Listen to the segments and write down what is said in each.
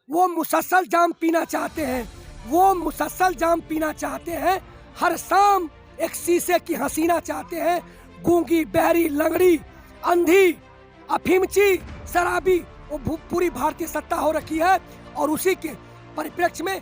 वो मुसलसल जाम पीना चाहते हैं, वो मुसलसल जाम पीना चाहते हैं। हर शाम एक शीशे की हसीना चाहते हैं। गूंगी, बहरी, लंगड़ी, अंधी, अफीमची, शराबी, वो पूरी भारतीय सत्ता हो रखी है। और उसी के परिप्रेक्ष्य में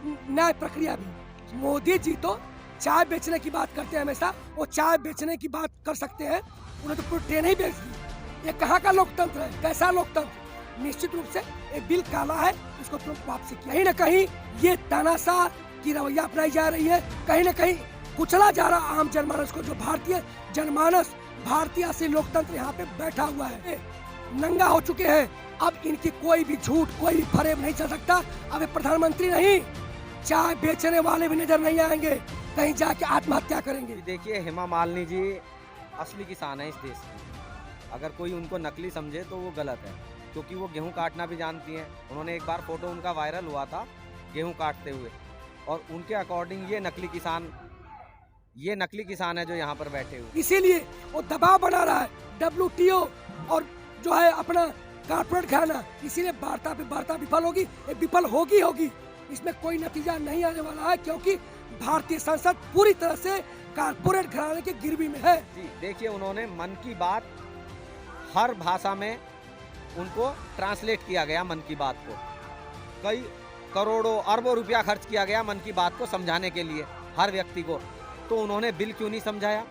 न्याय प्रक्रिया भी। मोदी जी तो चाय बेचने की बात करते हैं हमेशा। वो चाय बेचने की बात कर सकते हैं, उन्हें तो पूरी ट्रेन ही बेच दी। ये कहाँ का लोकतंत्र है? कैसा लोकतंत्र? निश्चित रूप से एक बिल काला है, इसको तुरंत वापसी किया। कहीं न कहीं ये तानाशाह की रवैया अपनाई जा रही है। कहीं न कहीं कुचला जा रहा आम जनमानस को। जो भारतीय जनमानस, भारतीय असली लोकतंत्र यहाँ पे बैठा हुआ है, नंगा हो चुके हैं। अब इनकी कोई भी झूठ, कोई भी फरेब नहीं चल सकता। अब ये प्रधानमंत्री नहीं, चाय बेचने वाले भी नजर नहीं आएंगे, कहीं जाके आत्महत्या करेंगे। देखिए, हेमा मालिनी जी असली किसान है इस देश की। अगर कोई उनको नकली समझे तो वो गलत है, क्योंकि वो गेहूं काटना भी जानती हैं। उन्होंने एक बार फोटो उनका वायरल हुआ था गेहूं काटते हुए, और उनके अकॉर्डिंग ये नकली किसान है जो यहाँ पर बैठे हुए। इसीलिए वो दबाव बना रहा है WTO और जो है अपना कारपोरेट घराना। इसीलिए वार्ता विफल होगी, विफल होगी। इसमें कोई नतीजा नहीं आने वाला है, क्योंकि भारतीय संसद पूरी तरह से कारपोरेट घराने के गिरवी में है। जी देखिए, उन्होंने मन की बात हर भाषा में उनको ट्रांसलेट किया गया। मन की बात को कई करोड़ों अरबों रुपया खर्च किया गया मन की बात को समझाने के लिए हर व्यक्ति को। तो उन्होंने बिल क्यों नहीं समझाया?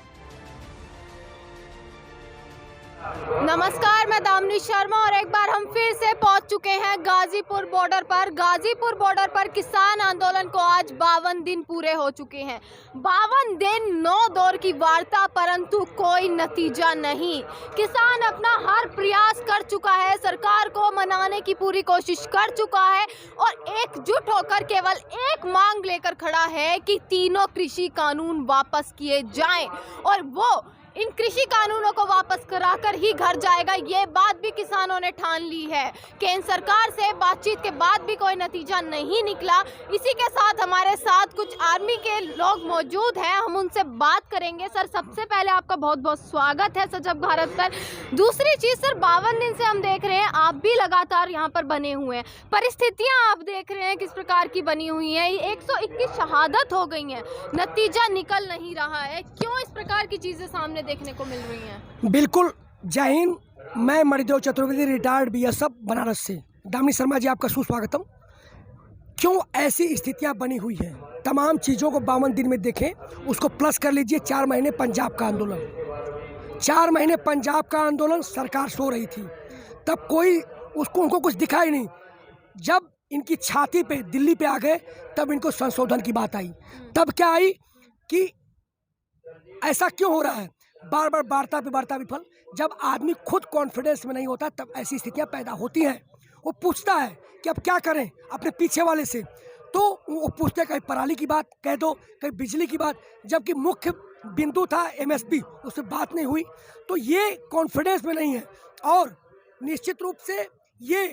नमस्कार, मैं दामिनी शर्मा और एक बार हम फिर से पहुंच चुके हैं गाजीपुर बॉर्डर पर। गाजीपुर बॉर्डर पर किसान आंदोलन को आज 52 दिन पूरे हो चुके हैं। 52 दिन 9 दौर की वार्ता, परंतु कोई नतीजा नहीं। किसान अपना हर प्रयास कर चुका है, सरकार को मनाने की पूरी कोशिश कर चुका है और एकजुट होकर केवल एक मांग लेकर खड़ा है कि तीनों कृषि कानून वापस किए जाएं, और वो इन कृषि कानूनों को वापस कराकर ही घर जाएगा। ये बात भी किसानों ने ठान ली है। केंद्र सरकार से बातचीत के बाद भी कोई नतीजा नहीं निकला। इसी के साथ हमारे साथ कुछ आर्मी के लोग मौजूद हैं, हम उनसे बात करेंगे। सर, सबसे पहले आपका बहुत बहुत स्वागत है सजग भारत पर। दूसरी चीज सर, 52 दिन से हम देख रहे हैं आप भी लगातार यहाँ पर बने हुए हैं। परिस्थितियाँ आप देख रहे हैं किस प्रकार की बनी हुई है। 121 शहादत हो गई है, नतीजा निकल नहीं रहा है। क्यों इस प्रकार की चीजें सामने देखने को मिल रही हैं? बिल्कुल। जय हिंद। मैं मणिदेव चतुर्वेदी, रिटायर्ड BSF बनारस से। दामिनी शर्मा जी, आपका सुस्वागतम। क्यों ऐसी स्थितियां बनी हुई है? तमाम चीज़ों को 52 दिन में देखें, उसको प्लस कर लीजिए 4 महीने पंजाब का आंदोलन। 4 महीने पंजाब का आंदोलन, सरकार सो रही थी, तब कोई उनको कुछ दिखा ही नहीं। जब इनकी छाती पे दिल्ली पे आ गए, तब इनको संशोधन की बात आई। तब क्या आई कि ऐसा क्यों हो रहा है? बार बार वार्ता विफल। जब आदमी खुद कॉन्फिडेंस में नहीं होता, तब ऐसी स्थितियां पैदा होती हैं। वो पूछता है कि अब क्या करें अपने पीछे वाले से। तो वो पूछते, कहीं पराली की बात कह दो, कहीं बिजली की बात, जबकि मुख्य बिंदु था MSP, उससे बात नहीं हुई। तो ये कॉन्फिडेंस में नहीं है। और निश्चित रूप से ये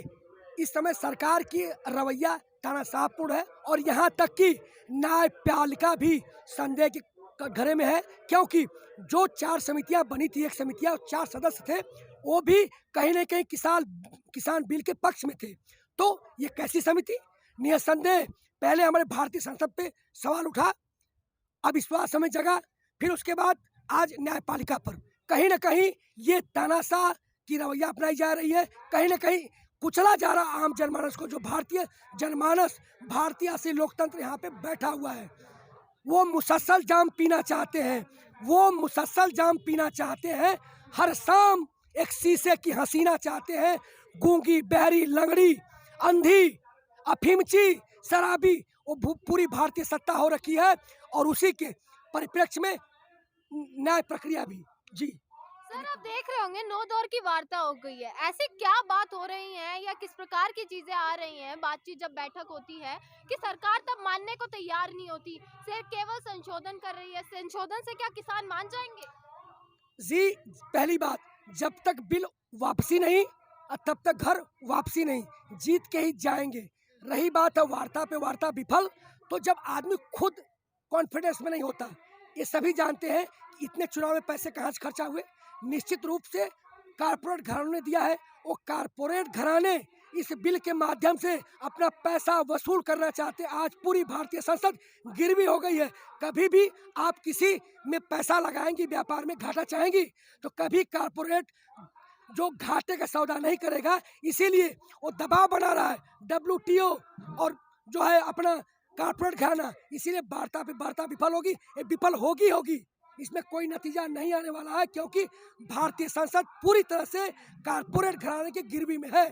इस समय सरकार की रवैया तानाशाहपूर्ण है। और यहाँ तक कि न्यायपालिका भी संदेह के घरे में है, क्योंकि जो 4 समितियां बनी थी, एक समितियां 4 सदस्य थे, वो भी कहीं न कहीं किसान बिल के पक्ष में थे। तो ये कैसी समिति? निसंदेह पहले हमारे भारतीय संसद पे सवाल उठा, अविश्वास हमें जगा, फिर उसके बाद आज न्यायपालिका पर। कहीं न कहीं ये तानाशाह की रवैया अपनाई जा रही है। कहीं न कहीं कुचला जा रहा आम जनमानस को। जो भारतीय जनमानस, भारतीय असली लोकतंत्र यहाँ पे बैठा हुआ है, वो मुसलसल जाम पीना चाहते हैं, वो मुसलसल जाम पीना चाहते हैं। हर शाम एक शीशे की हसीना चाहते हैं। गूंगी, बहरी, लंगड़ी, अंधी, अफीमची, शराबी, वो पूरी भारतीय सत्ता हो रखी है। और उसी के परिप्रेक्ष्य में न्याय प्रक्रिया भी। जी सर, आप देख रहे होंगे 9 दौर की वार्ता हो गई है। ऐसी क्या बात हो रही है या किस प्रकार की चीजें आ रही हैं? बातचीत जब बैठक होती है कि सरकार तब मानने को तैयार नहीं होती, सिर्फ केवल संशोधन कर रही है। संशोधन से क्या किसान मान जाएंगे? जी, पहली बात, जब तक बिल वापसी नहीं, तब तक घर वापसी नहीं। जीत के ही जाएंगे। रही बात है वार्ता पे वार्ता विफल, तो जब आदमी खुद कॉन्फिडेंस में नहीं होता, ये सभी जानते हैं कि इतने चुनाव में पैसे कहाँ से खर्चा हुए। निश्चित रूप से कारपोरेट घरानों ने दिया है। वो कारपोरेट घराने इस बिल के माध्यम से अपना पैसा वसूल करना चाहते हैं। आज पूरी भारतीय संसद गिरवी हो गई है। कभी भी आप किसी में पैसा लगाएंगी, व्यापार में घाटा चाहेंगी, तो कभी कारपोरेट जो घाटे का सौदा नहीं करेगा, इसीलिए वो दबाव बना रहा है WTO और जो है अपना कारपोरेट घराना, इसीलिए वार्ता विफल होगी, ये विफल होगी। इसमें कोई नतीजा नहीं आने वाला है, क्योंकि भारतीय संसद पूरी तरह से कारपोरेट घराने की गिरवी में है।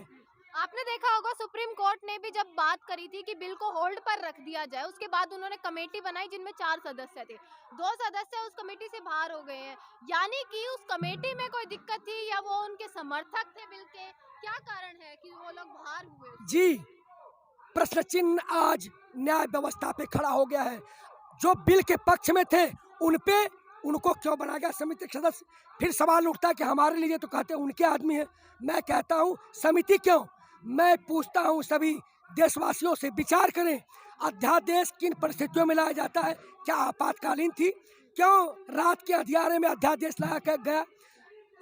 आपने देखा होगा सुप्रीम कोर्ट ने भी जब बात करी थी कि बिल को होल्ड पर रख दिया जाए, उसके बाद उन्होंने कमेटी बनाई जिनमें 4 सदस्य थे। 2 सदस्य उस कमेटी से बाहर हो गए हैं, यानी कि उस कमेटी में कोई दिक्कत थी या वो उनके समर्थक थे बिल के? क्या कारण है कि वो लोग बाहर हुए? जी, प्रश्न चिन्ह आज न्याय व्यवस्था पे खड़ा हो गया है। जो बिल के पक्ष में थे उनको क्यों बनाया गया समिति के सदस्य? फिर सवाल उठता है कि हमारे लिए तो कहते हैं उनके आदमी हैं। मैं कहता हूँ समिति क्यों? मैं पूछता हूँ सभी देशवासियों से, विचार करें, अध्यादेश किन परिस्थितियों में लाया जाता है? क्या आपातकालीन थी? क्यों रात के अंधियारे में अध्यादेश लाया गया?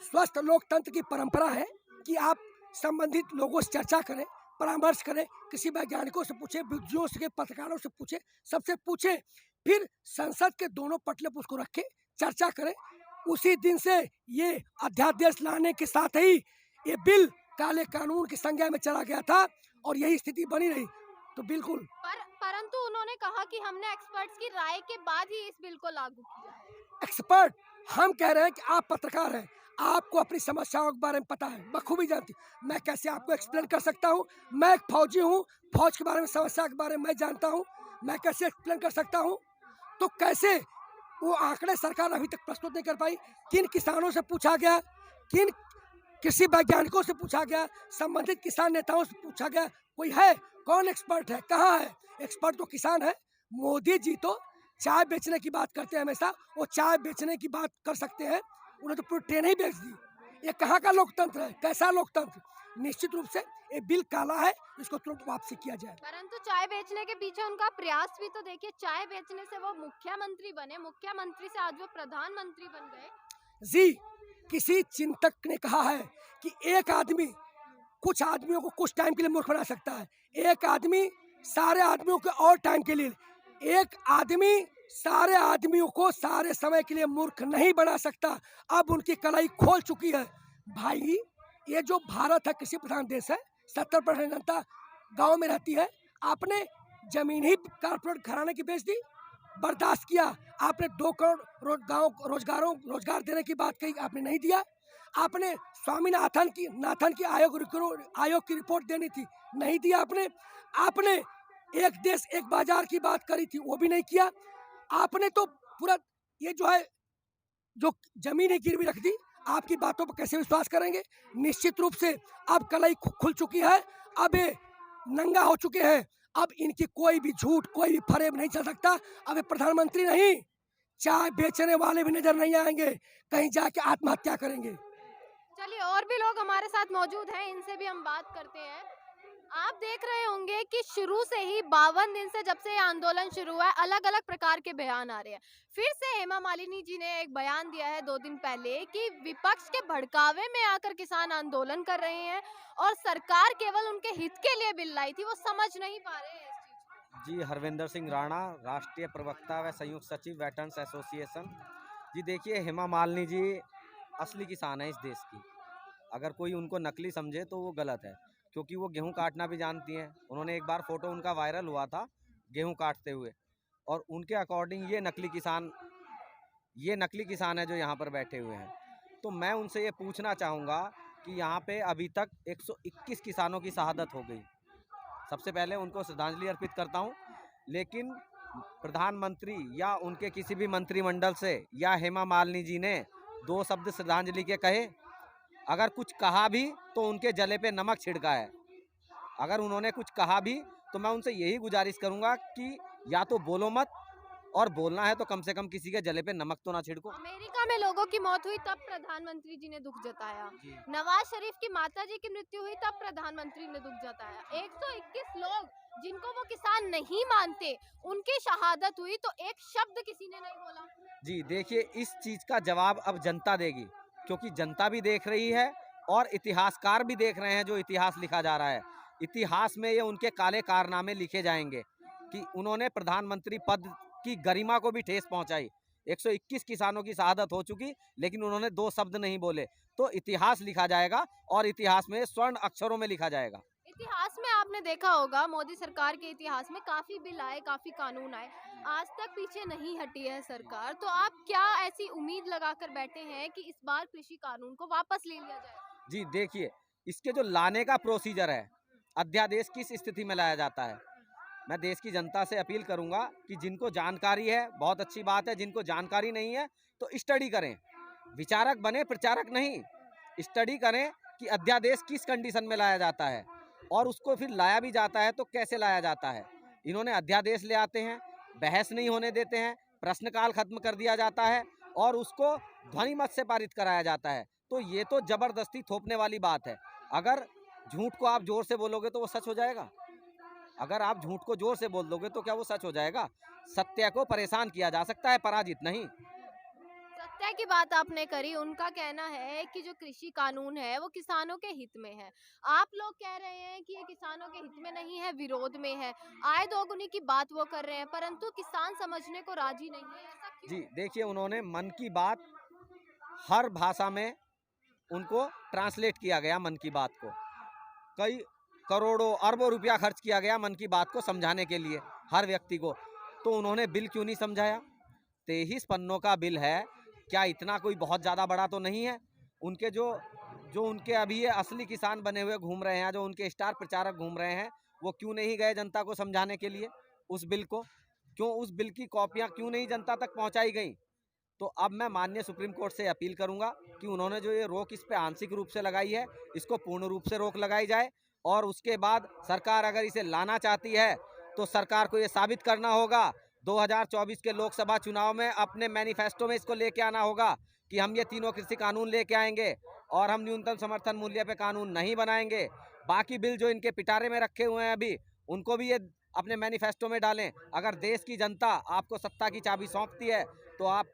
स्वस्थ लोकतंत्र की परंपरा है कि आप संबंधित लोगों से चर्चा करें, परामर्श करें, किसी वैज्ञानिकों से पूछे, बुद्धियों से, पत्रकारों से पूछे, सबसे पूछे, फिर संसद के दोनों पटल पर उसको रखें, चर्चा करें। उसी दिन से ये अध्यादेश लाने के साथ ही ये बिल काले कानून की संज्ञा में चला गया था और यही स्थिति बनी रही। तो बिल्कुल परंतु उन्होंने कहा कि हमने एक्सपर्ट्स की राय के बाद ही इस बिल को लागू किया। एक्सपर्ट, हम कह रहे हैं कि आप पत्रकार हैं, आपको अपनी समस्याओं के बारे में पता है, बखूबी जानती। मैं कैसे आपको एक्सप्लेन कर सकता हूँ? मैं एक फौजी हूँ, फौज के बारे में, समस्या के बारे में मैं जानता हूँ, मैं कैसे एक्सप्लेन कर सकता हूँ? तो कैसे वो आंकड़े सरकार अभी तक प्रस्तुत नहीं कर पाई? किन किसानों से पूछा गया, किन कृषि वैज्ञानिकों से पूछा गया, संबंधित किसान नेताओं से पूछा गया? कोई है? कौन एक्सपर्ट है? कहाँ है एक्सपर्ट? तो किसान है। मोदी जी तो चाय बेचने की बात करते हैं हमेशा, वो चाय बेचने की बात कर सकते हैं, उन्हें तो पूरी ट्रेन ही बेच दी। ये कहाँ का लोकतंत्र है? कैसा लोकतंत्र? निश्चित रूप से ये बिल काला है, इसको तुरंत वापसी किया जाए। परंतु चाय बेचने के पीछे उनका प्रयास भी तो देखिए, चाय बेचने से वो मुख्यमंत्री बने, मुख्यमंत्री से आज वो प्रधानमंत्री बन गए। जी, किसी चिंतक ने कहा है कि एक आदमी कुछ आदमियों को कुछ टाइम के लिए मूर्ख बना सकता है, एक आदमी सारे आदमियों को और टाइम के लिए, एक आदमी सारे आदमियों को सारे समय के लिए मूर्ख नहीं बना सकता। अब उनकी कलाई खोल चुकी है। भाई, ये जो भारत है कृषि प्रधान देश है, 70% जनता गांव में रहती है। आपने जमीन ही कारपोरेट घराने की बेच दी, बर्दाश्त किया। आपने 2 करोड़ गांव रोजगार देने की बात कही, आपने नहीं दिया। आपने स्वामीनाथन की आयोग की रिपोर्ट देनी थी, नहीं दिया आपने एक देश एक बाजार की बात करी थी, वो भी नहीं किया आपने। तो पूरा ये जो है, जो जमीन है गिरवी रख दी। आपकी बातों पर कैसे विश्वास करेंगे? निश्चित रूप से अब कलाई खुल चुकी है, अब ये नंगा हो चुके हैं। अब इनकी कोई भी झूठ, कोई भी फरेब नहीं चल सकता। अब ये प्रधानमंत्री नहीं, चाय बेचने वाले भी नजर नहीं आएंगे, कहीं जाके आत्महत्या करेंगे। चलिए, और भी लोग हमारे साथ मौजूद हैं, इनसे भी हम बात करते हैं। आप देख रहे होंगे कि शुरू से ही 52 दिन से जब से ये आंदोलन शुरू हुआ है, अलग अलग प्रकार के बयान आ रहे हैं। फिर से हेमा मालिनी जी ने एक बयान दिया है 2 दिन पहले कि विपक्ष के भड़कावे में आकर किसान आंदोलन कर रहे हैं और सरकार केवल उनके हित के लिए बिल लाई थी, वो समझ नहीं पा रहे हैं इस चीज को। जी, हरविंदर सिंह राणा, राष्ट्रीय प्रवक्ता व संयुक्त सचिव वेटरन्स एसोसिएशन। जी देखिए, हेमा मालिनी जी असली किसान है इस देश की। अगर कोई उनको नकली समझे तो वो गलत है, क्योंकि वो गेहूं काटना भी जानती हैं। उन्होंने एक बार फोटो उनका वायरल हुआ था गेहूं काटते हुए, और उनके अकॉर्डिंग ये नकली किसान है जो यहाँ पर बैठे हुए हैं। तो मैं उनसे ये पूछना चाहूँगा कि यहाँ पे अभी तक 121 किसानों की शहादत हो गई। सबसे पहले उनको श्रद्धांजलि अर्पित करता हूँ, लेकिन प्रधानमंत्री या उनके किसी भी मंत्रिमंडल से या हेमा मालिनी जी ने 2 शब्द श्रद्धांजलि के कहे? अगर कुछ कहा भी तो उनके जले पे नमक छिड़का है। अगर उन्होंने कुछ कहा भी तो मैं उनसे यही गुजारिश करूंगा कि या तो बोलो मत, और बोलना है तो कम से कम किसी के जले पे नमक तो ना छिड़को। अमेरिका में लोगों की मौत हुई तब प्रधानमंत्री जी ने दुख जताया, नवाज शरीफ की माता जी की मृत्यु हुई तब प्रधानमंत्री ने दुख जताया। 121 लोग जिनको वो किसान नहीं मानते, उनकी शहादत हुई तो एक शब्द किसी ने नहीं बोला। जी देखिए, इस चीज का जवाब अब जनता देगी, क्योंकि जनता भी देख रही है और इतिहासकार भी देख रहे हैं जो इतिहास लिखा जा रहा है। इतिहास में ये उनके काले कारनामे लिखे जाएंगे कि उन्होंने प्रधानमंत्री पद की गरिमा को भी ठेस पहुंचाई। 121 किसानों की शहादत हो चुकी, लेकिन उन्होंने 2 शब्द नहीं बोले। तो इतिहास लिखा जाएगा और इतिहास में स्वर्ण अक्षरों में लिखा जाएगा। इतिहास में आपने देखा होगा, मोदी सरकार के इतिहास में काफी बिल आए, काफी कानून आए, आज तक पीछे नहीं हटी है सरकार। तो आप क्या ऐसी उम्मीद लगाकर बैठे हैं कि इस बार कृषि कानून को वापस ले लिया जाए? जी देखिए, इसके जो लाने का प्रोसीजर है, अध्यादेश किस स्थिति में लाया जाता है, मैं देश की जनता से अपील करूंगा कि जिनको जानकारी है बहुत अच्छी बात है, जिनको जानकारी नहीं है तो स्टडी करें, विचारक बने, प्रचारक नहीं। स्टडी करें कि अध्यादेश किस कंडीशन में लाया जाता है और उसको फिर लाया भी जाता है तो कैसे लाया जाता है। इन्होंने अध्यादेश ले आते हैं, बहस नहीं होने देते हैं, प्रश्नकाल खत्म कर दिया जाता है और उसको ध्वनि मत से पारित कराया जाता है। तो ये तो जबरदस्ती थोपने वाली बात है। अगर झूठ को आप जोर से बोलोगे तो वो सच हो जाएगा, अगर आप झूठ को जोर से बोल दोगे तो क्या वो सच हो जाएगा? सत्य को परेशान किया जा सकता है, पराजित नहीं। सत्य की बात आपने करी, उनका कहना है कि जो कृषि कानून है वो किसानों के हित में है। आप लोग कह रहे हैं कि ये किसानों के हित में नहीं है, विरोध में है। आय दोगुनी की बात वो कर रहे हैं, परंतु किसान समझने को राजी नहीं है, ऐसा क्यों? जी देखिए, उन्होंने मन की बात हर भाषा में उनको ट्रांसलेट किया गया, मन की बात को कई करोड़ों अरबों रुपया खर्च किया गया मन की बात को समझाने के लिए हर व्यक्ति को। तो उन्होंने बिल क्यों नहीं समझाया? 23 पन्नों का बिल है, क्या इतना कोई बहुत ज़्यादा बड़ा तो नहीं है? उनके जो उनके अभी ये असली किसान बने हुए घूम रहे हैं, जो उनके स्टार प्रचारक घूम रहे हैं, वो क्यों नहीं गए जनता को समझाने के लिए उस बिल को? क्यों उस बिल की कॉपियाँ क्यों नहीं जनता तक पहुँचाई गई? तो अब मैं माननीय सुप्रीम कोर्ट से अपील करूंगा कि उन्होंने जो ये रोक इस पे आंशिक रूप से लगाई है, इसको पूर्ण रूप से रोक लगाई जाए और उसके बाद सरकार अगर इसे लाना चाहती है तो सरकार को ये साबित करना होगा 2024 के लोकसभा चुनाव में, अपने मैनिफेस्टो में इसको लेके आना होगा कि हम ये तीनों कृषि कानून लेके आएंगे और हम न्यूनतम समर्थन मूल्य पे कानून नहीं बनाएंगे। बाकी बिल जो इनके पिटारे में रखे हुए हैं अभी, उनको भी ये अपने मैनिफेस्टो में डालें। अगर देश की जनता आपको सत्ता की चाबी सौंपती है तो आप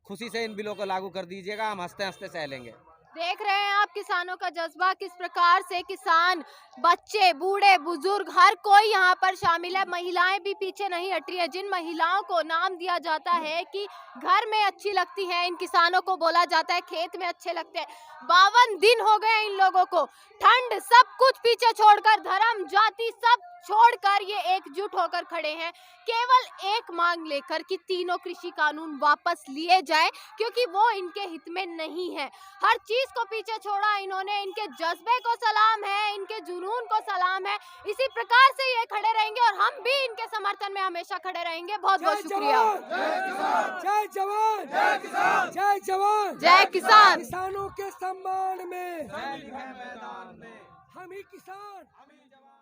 खुशी से इन बिलों को लागू कर दीजिएगा, हम हंसते हंसते सह लेंगे। देख रहे हैं आप किसानों का जज्बा, किस प्रकार से किसान, बच्चे, बूढ़े, बुजुर्ग, हर कोई यहाँ पर शामिल है। महिलाएं भी पीछे नहीं हट रही है। जिन महिलाओं को नाम दिया जाता है कि घर में अच्छी लगती हैं, इन किसानों को बोला जाता है खेत में अच्छे लगते हैं। 52 दिन हो गए इन लोगों को, ठंड सब कुछ पीछे छोड़कर, धर्म जाति सब छोड़कर ये एकजुट होकर खड़े हैं, केवल एक मांग लेकर कि तीनों कृषि कानून वापस लिए जाए, क्योंकि वो इनके हित में नहीं है। हर चीज को पीछे छोड़ा इन्होंने, इनके जज्बे को सलाम है, इनके जुनून को सलाम है। इसी प्रकार से ये खड़े रहेंगे और हम भी इनके समर्थन में हमेशा खड़े रहेंगे। बहुत बहुत शुक्रिया। जय जवान, जय किसान, जय जवान, जय किसान। किसानों के सम्मान में हम ही किसान, हम ही जवान।